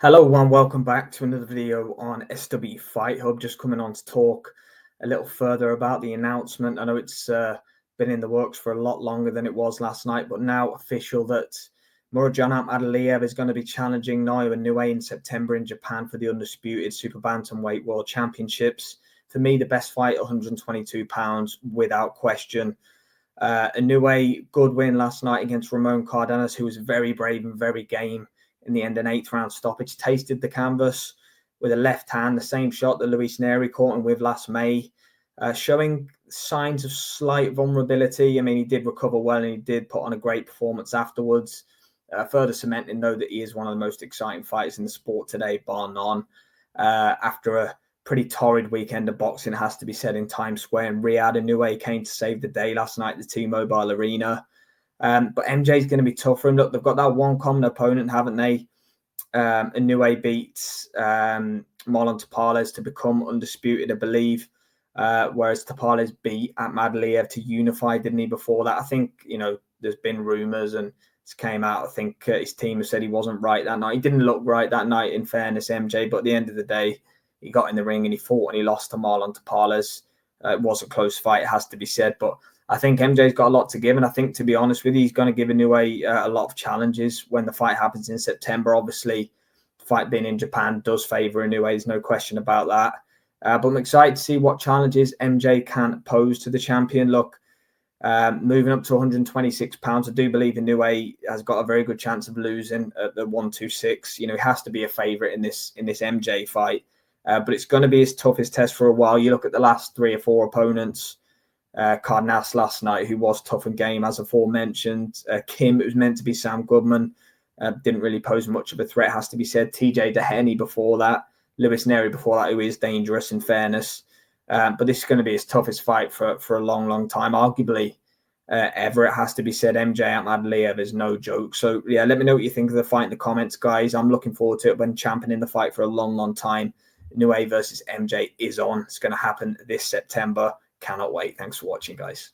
Hello and welcome back to another video on SW Fight Hub. Just coming on to talk a little further about the announcement. I know it's been in the works for a lot longer than it was last night, but now official that Murodjon Akhmadaliev is going to be challenging Naoya Inoue in September in Japan for the undisputed Super Bantamweight World Championships. For me, the best fight, £122 without question. Inoue, good win last night against Ramon Cardenas, who was very brave and very game in the end, an 8th round stoppage. Tasted the canvas with a left hand, the same shot that Luis Neri caught him with last May, showing signs of slight vulnerability. I mean, he did recover well and he did put on a great performance afterwards, further cementing, though, that he is one of the most exciting fighters in the sport today, bar none. After a pretty torrid weekend of boxing, it has to be said, in Times Square in Riyadh, Inoue came to save the day last night at the T-Mobile Arena. But MJ's going to be tough for him. Look, they've got that one common opponent, haven't they? Inoue beats Marlon Tapales to become undisputed, I believe. Whereas Tapales beat Akhmadaliev to unify, didn't he, before that? I think, there's been rumours and it came out. I think his team has said he wasn't right that night. He didn't look right that night, in fairness, MJ. But at the end of the day, he got in the ring and he fought and he lost to Marlon Tapales. It was a close fight, it has to be said. But I think MJ's got a lot to give. And I think, to be honest with you, he's going to give Inoue a lot of challenges when the fight happens in September. Obviously, the fight being in Japan does favour Inoue. There's no question about that. But I'm excited to see what challenges MJ can pose to the champion. Look, moving up to £126, I do believe Inoue has got a very good chance of losing at the 126. He has to be a favourite in this MJ fight. But it's going to be his toughest test for a while. You look at the last 3 or 4 opponents. Cardenas last night, who was tough and game, as aforementioned. Kim, it was meant to be Sam Goodman, didn't really pose much of a threat, has to be said. TJ Dehaney before that. Luis Neri before that, who is dangerous, in fairness. But this is going to be his toughest fight for a long, long time. Arguably, ever, it has to be said. MJ Akhmadaliev is no joke. So, yeah, let me know what you think of the fight in the comments, guys. I'm looking forward to it. Been championing the fight for a long, long time. Inoue versus MJ is on. It's going to happen this September. Cannot wait. Thanks for watching, guys.